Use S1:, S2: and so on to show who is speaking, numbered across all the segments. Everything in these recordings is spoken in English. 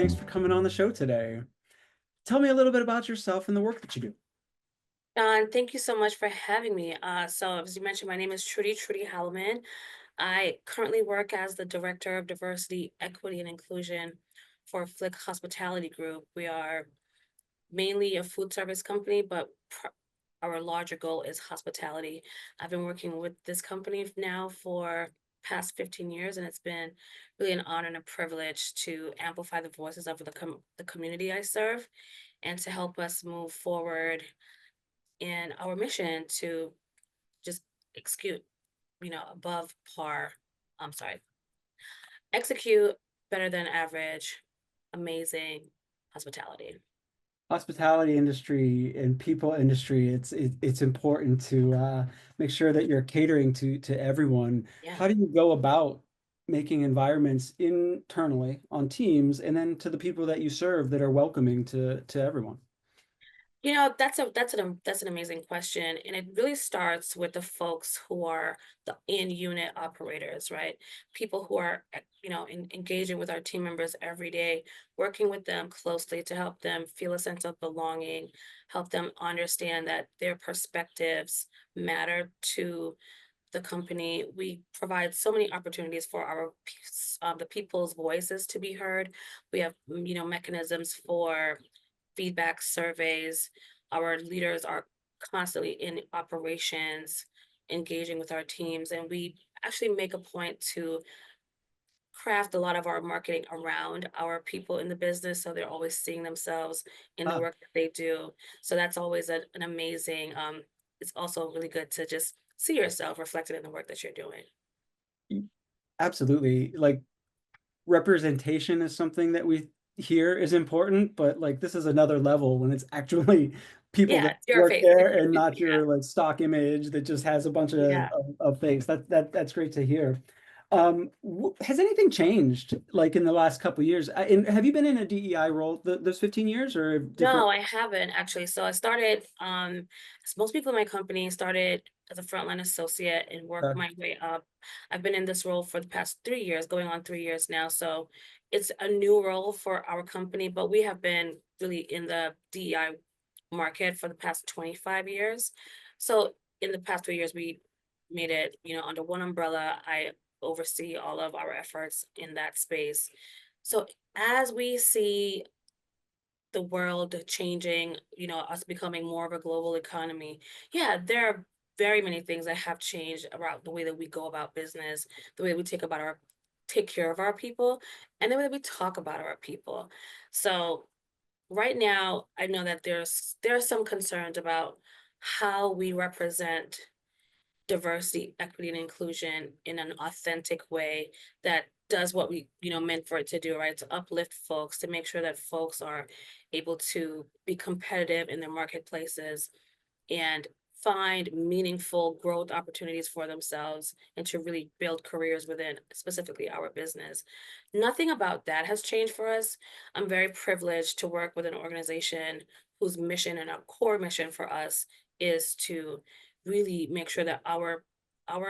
S1: Thanks for coming on the show today. Tell me a little bit about yourself and the work that you do.
S2: Thank you so much for having me. So, as you mentioned, my name is Trudy Halliman. I currently work as the Director of Diversity, Equity, and Inclusion for Flick Hospitality Group. We are mainly a food service company, but our larger goal is hospitality. I've been working with this company now for past 15 years, and it's been really an honor and a privilege to amplify the voices of the community I serve and to help us move forward in our mission to just execute, above par. I'm sorry, execute better than average, amazing hospitality.
S1: Hospitality industry and people industry, it's important to make sure that you're catering to everyone.
S2: Yeah.
S1: How do you go about making environments internally on teams and then to the people that you serve that are welcoming to everyone?
S2: That's an amazing question, and it really starts with the folks who are the in-unit operators, right? People who are, engaging with our team members every day, working with them closely to help them feel a sense of belonging, help them understand that their perspectives matter to the company. We provide so many opportunities for the people's voices to be heard. We have, mechanisms for feedback surveys. Our leaders are constantly in operations, engaging with our teams, and we actually make a point to craft a lot of our marketing around our people in the business so they're always seeing themselves in the
S1: Ah,
S2: work that they do. So that's always an amazing it's also really good to just see yourself reflected in the work that you're doing.
S1: absolutely. Like representation is something that we hear is important, but like this is another level when it's actually people
S2: Yeah,
S1: that
S2: it's your
S1: work
S2: face.
S1: there and not
S2: Yeah.
S1: your like stock image that just has a bunch
S2: Yeah.
S1: of things. That's great to hear. Has anything changed like in the last couple of years? Have you been in a DEI role those 15 years or different?
S2: No, I haven't actually. So I started, as most people in my company started as a frontline associate and worked
S1: Uh,
S2: my way up. I've been in this role for the past 3 years, going on 3 years now. So it's a new role for our company, but we have been really in the DEI market for the past 25 years. So in the past 3 years, we made it, under one umbrella. I oversee all of our efforts in that space. So as we see the world changing, us becoming more of a global economy. Yeah, there are very many things that have changed about the way that we go about business, the way we take care of our people, and the way that we talk about our people. So right now, I know that there are some concerns about how we represent diversity, equity, and inclusion in an authentic way that does what we, meant for it to do, right? To uplift folks, to make sure that folks are able to be competitive in their marketplaces and find meaningful growth opportunities for themselves and to really build careers within specifically our business. Nothing about that has changed for us. I'm very privileged to work with an organization whose mission and our core mission for us is to really make sure that our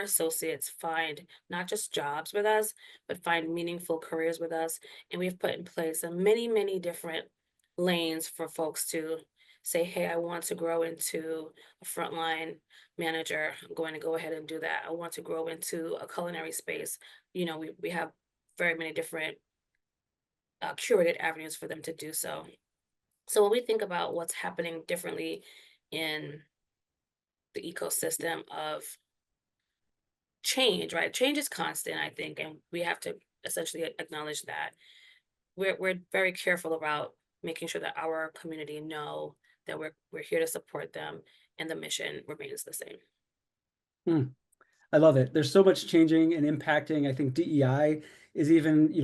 S2: associates find not just jobs with us, but find meaningful careers with us. And we've put in place a many different lanes for folks to say, hey, I want to grow into a frontline manager. I'm going to go ahead and do that. I want to grow into a culinary space. We have very many different curated avenues for them to do so. So when we think about what's happening differently in the ecosystem of change, right? Change is constant, I think, and we have to essentially acknowledge that. We're very careful about making sure that our community know that we're here to support them and the mission remains the same.
S1: hmm. I love it. There's so much changing and impacting. I think DEI is even,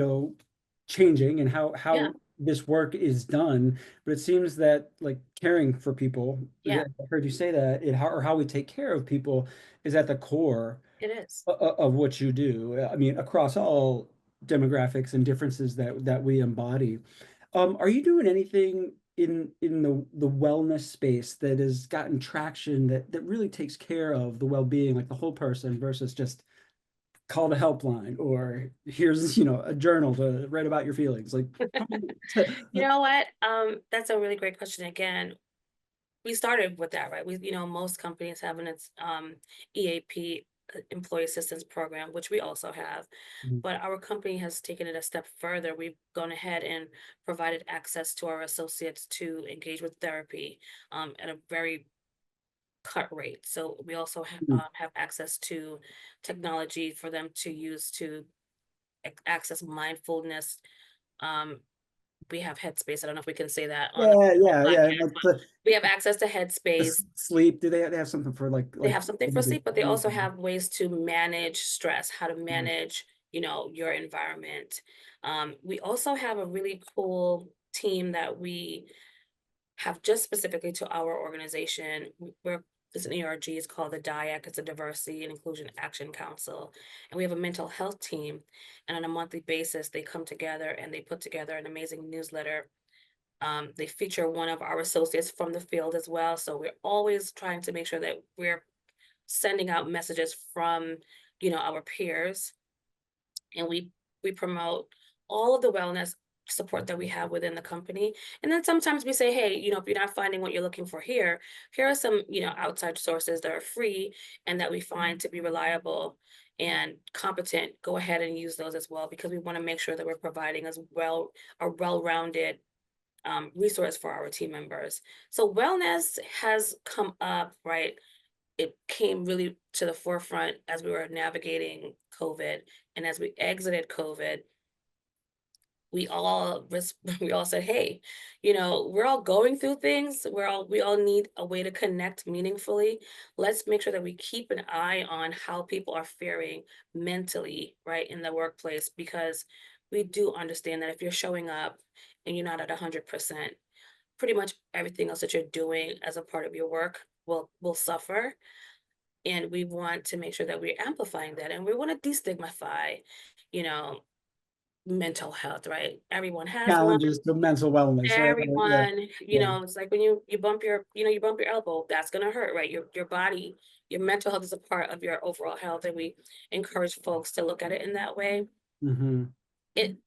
S1: changing and
S2: Yeah,
S1: how this work is done. But it seems that like caring for people,
S2: yeah,
S1: I heard you say that, or how we take care of people is at the core
S2: it is.
S1: of what you do. I mean, across all demographics and differences that we embody. Are you doing anything in the wellness space that has gotten traction that really takes care of the well-being, like the whole person versus just call the helpline, or here's, a journal to write about your feelings. Like, how
S2: You know what? That's a really great question. Again, we started with that, right? Most companies have an EAP, employee assistance program, which we also have,
S1: Mhm.
S2: but our company has taken it a step further. We've gone ahead and provided access to our associates to engage with therapy at a very cut rate. So we also have access to technology for them to use to access mindfulness. Um, we have Headspace. I don't know if we can say that on the
S1: Yeah, yeah, yeah. And
S2: podcast,
S1: like
S2: but we have access to Headspace.
S1: sleep. Do they have something for
S2: They
S1: like
S2: have something for
S1: maybe?
S2: sleep, but they also have ways to manage stress, how to
S1: Mhm.
S2: manage, your environment. We also have a really cool team that we have just specifically to our organization. We're It's an ERG, it's called the DIAC, it's a Diversity and Inclusion Action Council. And we have a mental health team. And on a monthly basis, they come together and they put together an amazing newsletter. They feature one of our associates from the field as well. So we're always trying to make sure that we're sending out messages from, our peers, and we promote all of the wellness support that we have within the company. And then sometimes we say, hey, if you're not finding what you're looking for here are some, outside sources that are free and that we find to be reliable and competent. Go ahead and use those as well, because we want to make sure that we're providing as well a well-rounded resource for our team members. So wellness has come up, right? It came really to the forefront as we were navigating COVID. And as we exited COVID, we all said, hey, we're all going through things. We all need a way to connect meaningfully. Let's make sure that we keep an eye on how people are faring mentally, right, in the workplace, because we do understand that if you're showing up and you're not at 100%, pretty much everything else that you're doing as a part of your work will suffer. And we want to make sure that we're amplifying that, and we want to destigmatize, you know mental health, right? Everyone has one.
S1: Challenges to mental wellness, right? Yeah,
S2: Everyone,
S1: yeah.
S2: it's like when you bump your elbow, that's gonna hurt, right? Your body, your mental health is a part of your overall health, and we encourage folks to look at it in that way.
S1: Hmm.
S2: It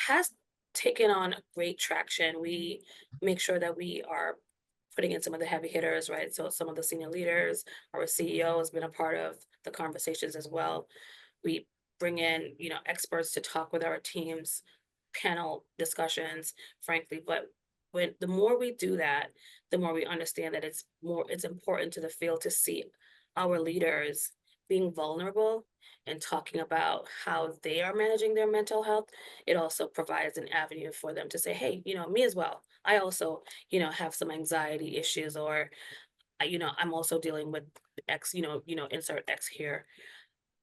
S2: has taken on great traction. We make sure that we are putting in some of the heavy hitters, right? So some of the senior leaders, our CEO has been a part of the conversations as well. We bring in, experts to talk with our teams, panel discussions, frankly. But when the more we do that, the more we understand that it's important to the field to see our leaders being vulnerable and talking about how they are managing their mental health. It also provides an avenue for them to say, hey, me as well. I also, have some anxiety issues, or I'm also dealing with X, insert X here.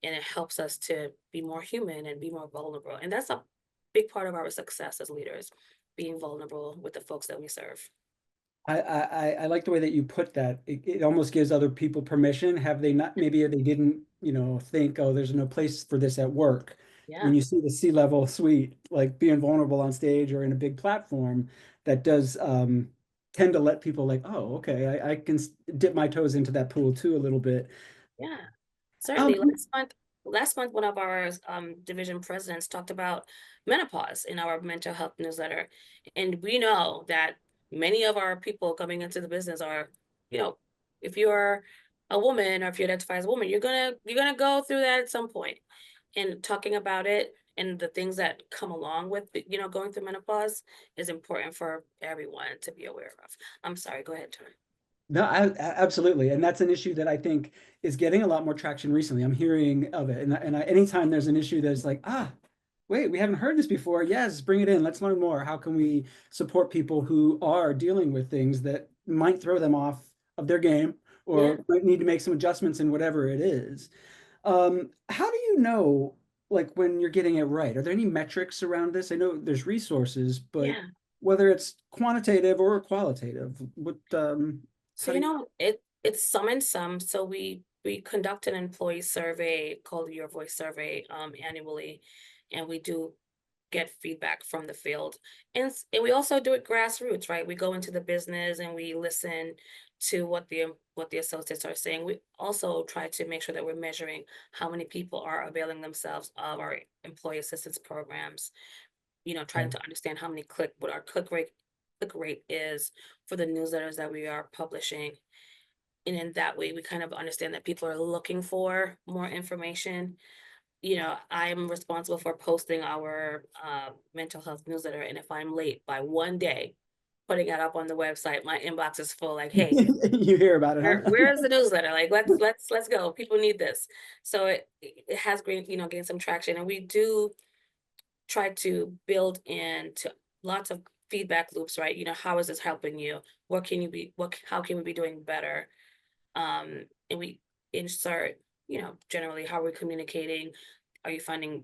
S2: And it helps us to be more human and be more vulnerable. And that's a big part of our success as leaders, being vulnerable with the folks that we serve.
S1: I like the way that you put that. It almost gives other people permission. Have they not, maybe they didn't, think, oh, there's no place for this at work. When
S2: Yeah.
S1: you see the C-level suite, like being vulnerable on stage or in a big platform, that does tend to let people like, oh, okay, I can dip my toes into that pool too a little bit.
S2: Yeah. Certainly.
S1: Um,
S2: Last month, one of our division presidents talked about menopause in our mental health newsletter. And we know that many of our people coming into the business are, you know, if you're a woman, or if you identify as a woman, you're gonna go through that at some point. And talking about it and the things that come along with, going through menopause is important for everyone to be aware of. I'm sorry, go ahead, Tony.
S1: No, absolutely, and that's an issue that I think is getting a lot more traction recently. I'm hearing of it, and anytime there's an issue that's like, wait, we haven't heard this before. Yes, bring it in. Let's learn more. How can we support people who are dealing with things that might throw them off of their game,
S2: Yeah,
S1: or might need to make some adjustments in whatever it is? How do you know, like, when you're getting it right? Are there any metrics around this? I know there's resources, but
S2: yeah.
S1: whether it's quantitative or qualitative,
S2: So
S1: how do you?
S2: it's some and some. So we conduct an employee survey called Your Voice Survey annually, and we do get feedback from the field. And we also do it grassroots, right? We go into the business and we listen to what the associates are saying. We also try to make sure that we're measuring how many people are availing themselves of our employee assistance programs, trying to understand how many what our click rate is for the newsletters that we are publishing. And in that way, we kind of understand that people are looking for more information. I'm responsible for posting our mental health newsletter. And if I'm late by one day, putting it up on the website, my inbox is full like, hey,
S1: You hear about it, huh?
S2: where's the newsletter? Like, let's go. People need this. So it has gained some traction. And we do try to build into lots of feedback loops, right? How is this helping you? How can we be doing better? And we insert, generally how we're communicating. Are you finding,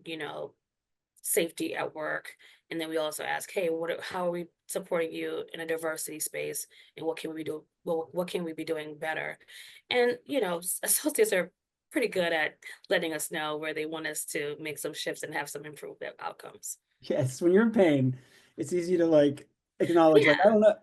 S2: safety at work? And then we also ask, hey, how are we supporting you in a diversity space? And what can we do? Well, what can we be doing better? And, associates are pretty good at letting us know where they want us to make some shifts and have some improved outcomes.
S1: Yes, when you're in pain, it's easy to like acknowledge, like, I
S2: Yeah,
S1: don't know,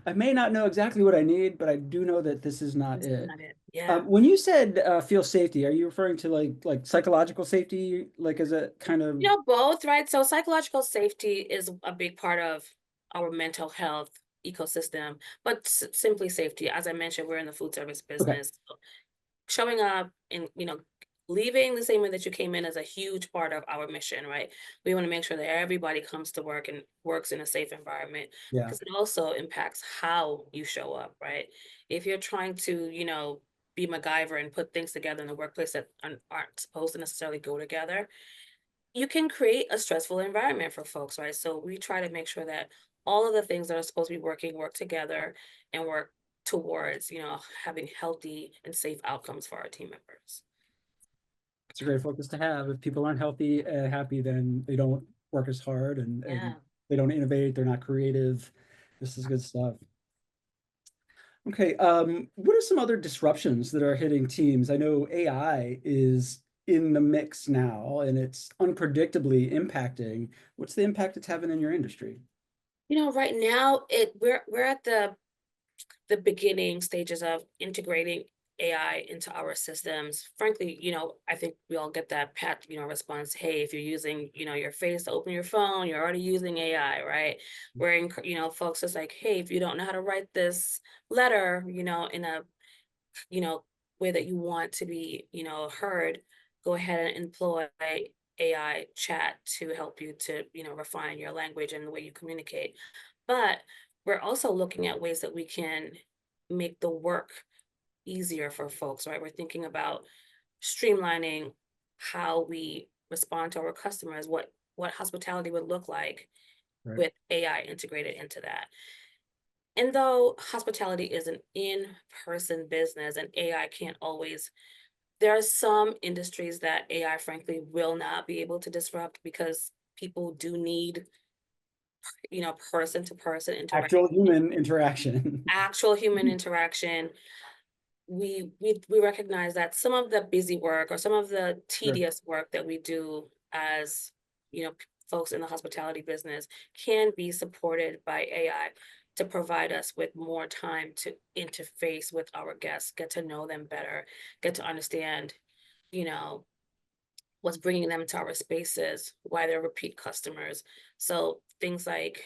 S1: I may not know exactly what I need, but I do know that this is not
S2: this is
S1: it.
S2: not it. Yeah.
S1: When you said feel safety, are you referring to like psychological safety, like as a kind of
S2: Both, right? So psychological safety is a big part of our mental health ecosystem, but simply safety. As I mentioned, we're in the food service
S1: okay,
S2: business. So showing up and, leaving the same way that you came in is a huge part of our mission, right? We want to make sure that everybody comes to work and works in a safe environment
S1: yeah,
S2: because it also impacts how you show up, right? If you're trying to, be MacGyver and put things together in the workplace that aren't supposed to necessarily go together, you can create a stressful environment for folks, right? So we try to make sure that all of the things that are supposed to be work together and work towards, having healthy and safe outcomes for our team members.
S1: it's a great focus to have. If people aren't healthy, happy, then they don't work as hard and
S2: Yeah.
S1: they don't innovate, they're not creative. This is good stuff. Okay, what are some other disruptions that are hitting teams? I know AI is in the mix now and it's unpredictably impacting. What's the impact it's having in your industry?
S2: Right now we're at the beginning stages of integrating AI into our systems. Frankly, I think we all get that response. Hey, if you're using, your face to open your phone, you're already using AI, right? Where, folks is like, hey, if you don't know how to write this letter, in a, you know, way that you want to be, heard, go ahead and employ AI chat to help you to, refine your language and the way you communicate. But we're also looking at ways that we can make the work easier for folks, right? We're thinking about streamlining how we respond to our customers, what hospitality would look like
S1: Right.
S2: with AI integrated into that. And though hospitality is an in-person business and AI can't always, there are some industries that AI frankly will not be able to disrupt because people do need, person to person interaction,
S1: Actual human interaction.
S2: actual human interaction. We recognize that some of the busy work or some of the
S1: Sure.
S2: tedious work that we do as, folks in the hospitality business can be supported by AI to provide us with more time to interface with our guests, get to know them better, get to understand, you know, what's bringing them to our spaces, why they're repeat customers. So things like,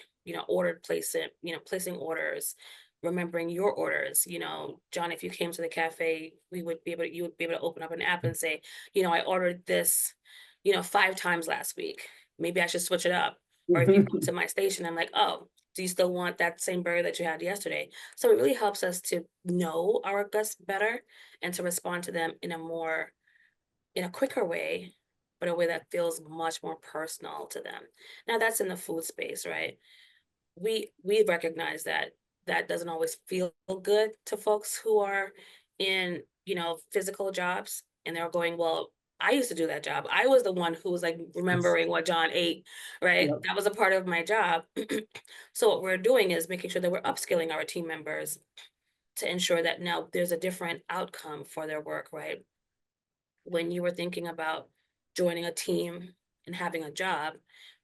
S2: placing orders, remembering your orders. John, if you came to the cafe, you would be able to open up an app and say, I ordered this, 5 times last week. Maybe I should switch it up. Or if you come to my station, I'm like, oh, do you still want that same burger that you had yesterday? So it really helps us to know our guests better and to respond to them in a quicker way, but a way that feels much more personal to them. Now that's in the food space, right? We recognize that that doesn't always feel good to folks who are in, physical jobs, and they're going, well, I used to do that job. I was the one who was like
S1: Yes.
S2: remembering what John ate, right?
S1: Yep.
S2: That was a part of my job. So what we're doing is making sure that we're upskilling our team members to ensure that now there's a different outcome for their work, right? When you were thinking about joining a team and having a job,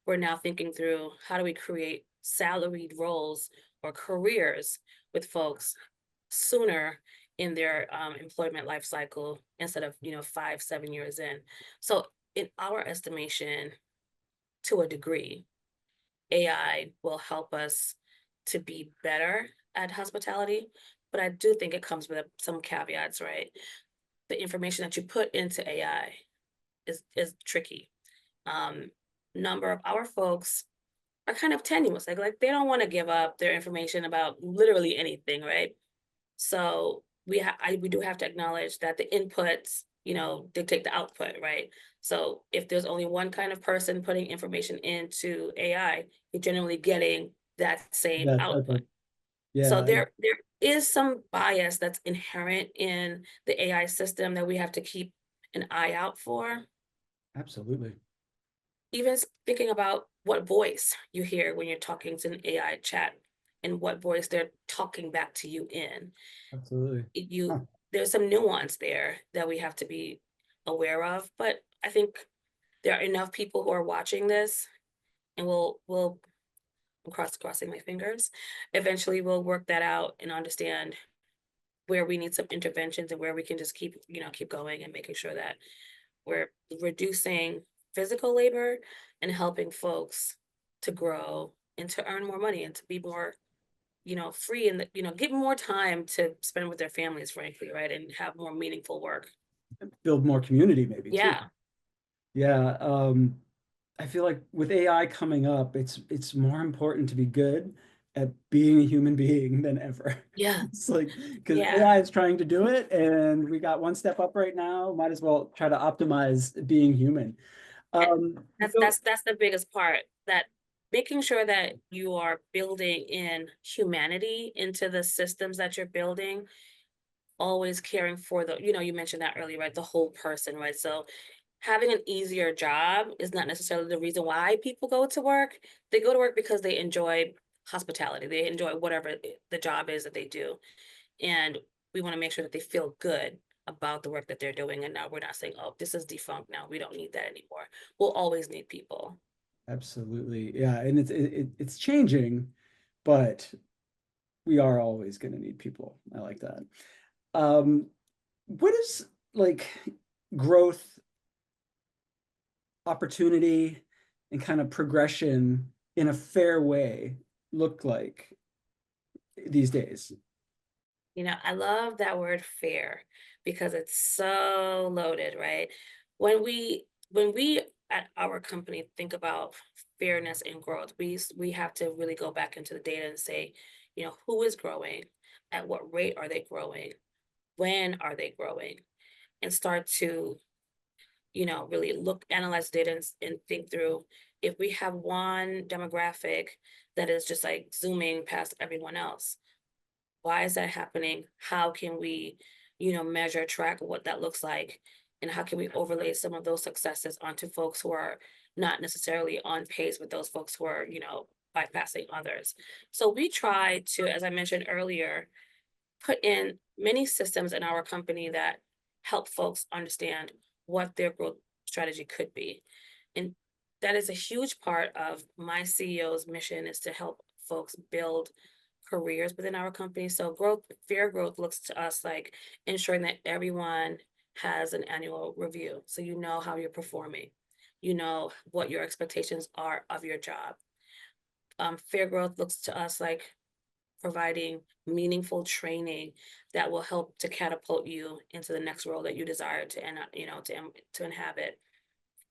S2: we're now thinking through how do we create salaried roles or careers with folks sooner in their employment life cycle instead of 5-7 years in. So in our estimation, to a degree, AI will help us to be better at hospitality, but I do think it comes with some caveats, right? The information that you put into AI is tricky. Um, Number of our folks are kind of tenuous, like they don't want to give up their information about literally anything, right? So we do have to acknowledge that the inputs, dictate the output, right? So if there's only one kind of person putting information into AI, you're generally getting that same
S1: That's okay.
S2: output. So
S1: Yeah,
S2: there is some bias that's inherent in the AI system that we have to keep an eye out for.
S1: absolutely.
S2: Even thinking about what voice you hear when you're talking to an AI chat and what voice they're talking back to you in.
S1: Absolutely.
S2: You
S1: Huh.
S2: There's some nuance there that we have to be aware of, but I think there are enough people who are watching this, and we'll I'm crossing my fingers. Eventually we'll work that out and understand where we need some interventions and where we can just keep going and making sure that we're reducing physical labor and helping folks to grow and to earn more money and to be more, free and, get more time to spend with their families, frankly, right? And have more meaningful work.
S1: Build more community maybe too.
S2: Yeah.
S1: Yeah. I feel like with AI coming up, it's more important to be good at being a human being than ever.
S2: Yeah.
S1: It's like because
S2: Yeah.
S1: AI is trying to do it, and we got one step up right now. Might as well try to optimize being human.
S2: And
S1: Um,
S2: that's
S1: so
S2: that's that's the biggest part, that making sure that you are building in humanity into the systems that you're building, always caring for you mentioned that earlier, right? The whole person, right? So having an easier job is not necessarily the reason why people go to work. They go to work because they enjoy hospitality. They enjoy whatever the job is that they do. And we want to make sure that they feel good about the work that they're doing. And now we're not saying, oh, this is defunct now. We don't need that anymore. We'll always need people.
S1: absolutely, yeah, and it's changing, but we are always going to need people. I like that. Um, what is like growth, opportunity, and kind of progression in a fair way look like these days?
S2: I love that word fair because it's so loaded, right? When we at our company think about fairness and growth, we have to really go back into the data and say, who is growing, at what rate are they growing, when are they growing, and start to, really analyze data and think through, if we have one demographic that is just like zooming past everyone else, why is that happening? How can we, measure, track what that looks like? And how can we overlay some of those successes onto folks who are not necessarily on pace with those folks who are, bypassing others? So we try to, as I mentioned earlier, put in many systems in our company that help folks understand what their growth strategy could be. And that is a huge part of my CEO's mission, is to help folks build careers within our company. So fair growth looks to us like ensuring that everyone has an annual review. So you know how you're performing, you know what your expectations are of your job. Fair growth looks to us like providing meaningful training that will help to catapult you into the next role that you desire to, and to inhabit.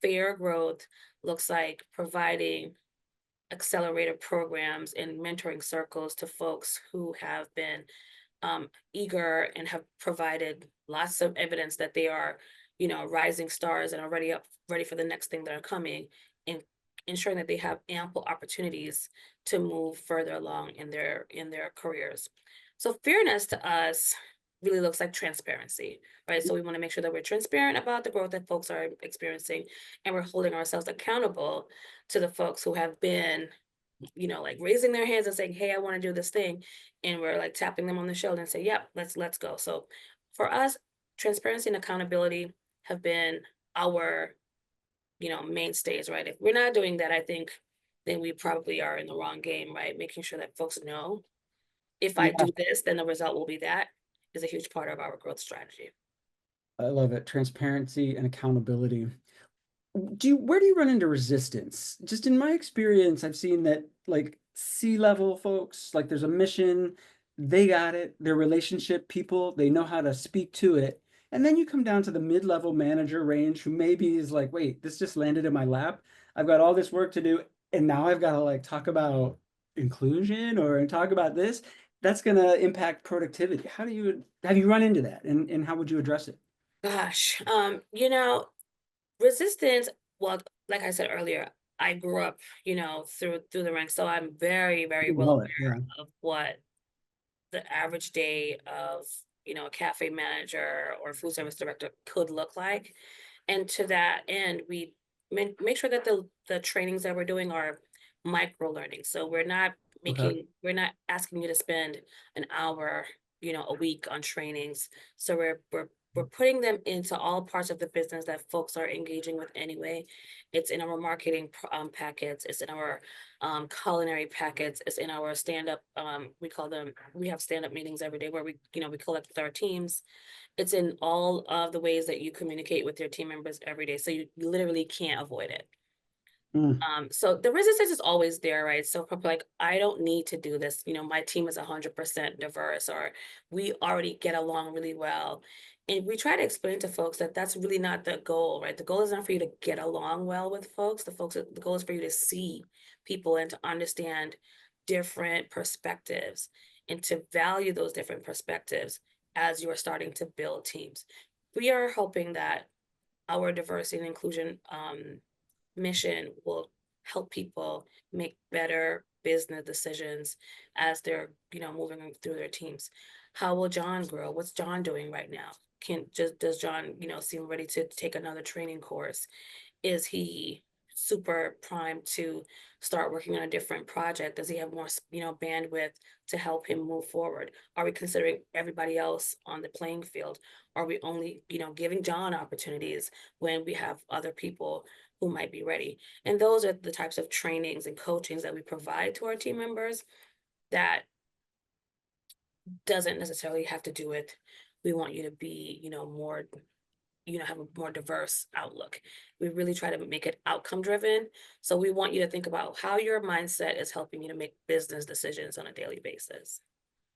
S2: Fair growth looks like providing accelerator programs and mentoring circles to folks who have been eager and have provided lots of evidence that they are, rising stars and are ready for the next thing that are coming, and ensuring that they have ample opportunities to move further along in their careers. So fairness to us really looks like transparency, right? So we want to make sure that we're transparent about the growth that folks are experiencing, and we're holding ourselves accountable to the folks who have been, like raising their hands and saying, hey, I want to do this thing. And we're like tapping them on the shoulder and say, yep, let's go. So for us, transparency and accountability have been our, mainstays, right? If we're not doing that, I think then we probably are in the wrong game, right? Making sure that folks know if I
S1: Yeah,
S2: do this, then the result will be that is a huge part of our growth strategy.
S1: I love it. Transparency and accountability. Where do you run into resistance? Just in my experience, I've seen that like C-level folks, like there's a mission, they got it, their relationship people, they know how to speak to it. And then you come down to the mid-level manager range who maybe is like, wait, this just landed in my lap. I've got all this work to do, and now I've got to like talk about inclusion or talk about this. That's gonna impact productivity. How do you have you run into that and how would you address it?
S2: Gosh, resistance, well, like I said earlier, I grew up, through the ranks, so I'm very, very
S1: You
S2: well
S1: know it, yeah.
S2: aware of what the average day of, a cafe manager or food service director could look like. And to that end, we make sure that the trainings that we're doing are micro learning. So
S1: Okay.
S2: we're not asking you to spend an hour, a week on trainings. So we're putting them into all parts of the business that folks are engaging with anyway. It's in our marketing packets. It's in our culinary packets. It's in our stand up. We have stand up meetings every day where we collect with our teams. It's in all of the ways that you communicate with your team members every day. So you literally can't avoid it.
S1: Mm,
S2: So the resistance is always there, right? So people like, I don't need to do this. My team is 100% diverse, or we already get along really well. And we try to explain to folks that that's really not the goal, right? The goal is not for you to get along well with folks. The goal is for you to see people and to understand different perspectives and to value those different perspectives as you are starting to build teams. We are hoping that our diversity and inclusion mission will help people make better business decisions as they're moving through their teams. How will John grow? What's John doing right now? Can just Does John seem ready to take another training course? Is he super primed to start working on a different project? Does he have more bandwidth to help him move forward? Are we considering everybody else on the playing field? Are we only giving John opportunities when we have other people who might be ready? And those are the types of trainings and coachings that we provide to our team members that doesn't necessarily have to do with, we want you to be more, have a more diverse outlook. We really try to make it outcome driven. So we want you to think about how your mindset is helping you to make business decisions on a daily basis.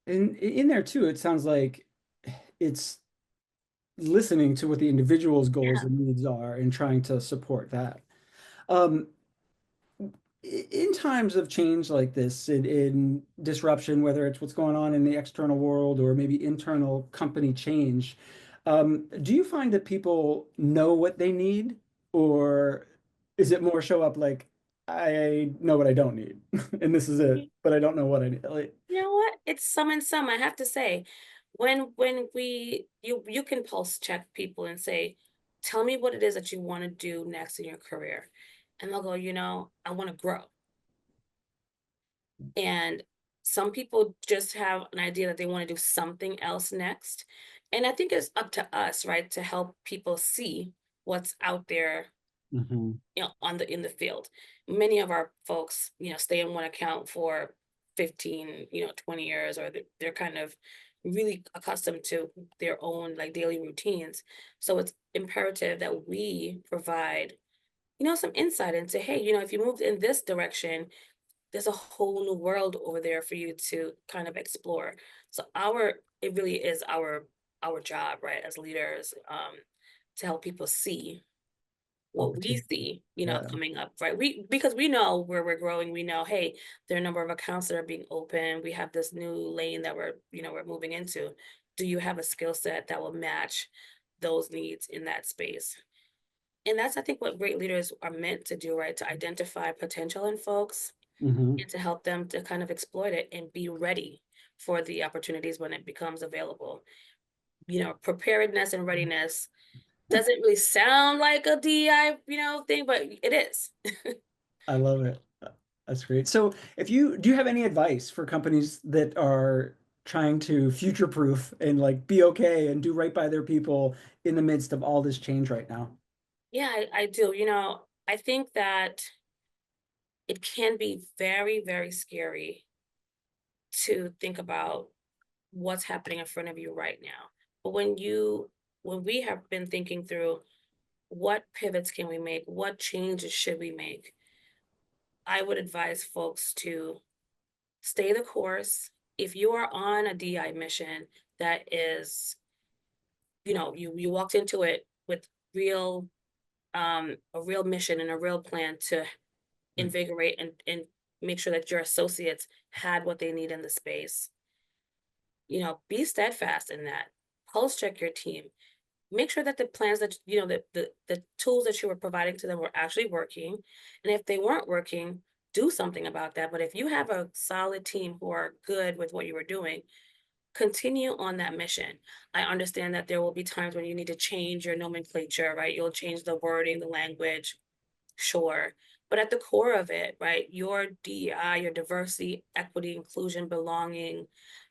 S1: And in there too, it sounds like it's listening to what the individual's goals
S2: Yeah.
S1: and needs are and trying to support that. Um, in times of change like this, in disruption, whether it's what's going on in the external world or maybe internal company change, do you find that people know what they need, or is it more show up like, I know what I don't need, and this is it, but I don't know what I need? Like,
S2: You know what? It's some and some, I have to say. When you can pulse check people and say, tell me what it is that you want to do next in your career. And they'll go, I want to grow. And some people just have an idea that they want to do something else next. And I think it's up to us, right, to help people see what's out there,
S1: mhm,
S2: in the field. Many of our folks, stay in one account for 15, 20 years, or they're kind of really accustomed to their own like daily routines. So it's imperative that we provide, some insight into, hey, if you moved in this direction, there's a whole new world over there for you to kind of explore. So it really is our job, right, as leaders, to help people see what we
S1: opportunity.
S2: see,
S1: Yeah.
S2: coming up, right? Because we know where we're growing. We know, hey, there are a number of accounts that are being open. We have this new lane that we're moving into. Do you have a skill set that will match those needs in that space? And that's, I think, what great leaders are meant to do, right? To identify potential in folks
S1: Hmm.
S2: and to help them to kind of exploit it and be ready for the opportunities when it becomes available. Preparedness and readiness doesn't really sound like a DEI, thing, but it is.
S1: I love it. That's great. So, if you do you have any advice for companies that are trying to future-proof and like be okay and do right by their people in the midst of all this change right now?
S2: Yeah, I do. I think that it can be very, very scary to think about what's happening in front of you right now. But when we have been thinking through what pivots can we make, what changes should we make, I would advise folks to stay the course. If you are on a DI mission that is, you walked into it with real a real mission and a real plan to
S1: Right.
S2: invigorate and make sure that your associates had what they need in the space. Be steadfast in that. Pulse check your team. Make sure that the plans that the tools that you were providing to them were actually working. And if they weren't working, do something about that. But if you have a solid team who are good with what you were doing, continue on that mission. I understand that there will be times when you need to change your nomenclature, right? You'll change the wording, the language, sure. But at the core of it, right, your DEI, your diversity, equity, inclusion, belonging,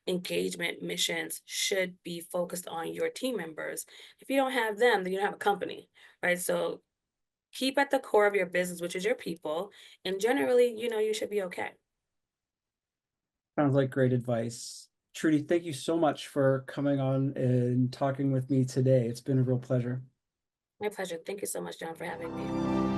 S2: engagement missions should be focused on your team members. If you don't have them, then you don't have a company, right? So keep at the core of your business, which is your people, and generally, you should be okay.
S1: Sounds like great advice. Trudy, thank you so much for coming on and talking with me today. It's been a real pleasure.
S2: My pleasure. Thank you so much, John, for having me.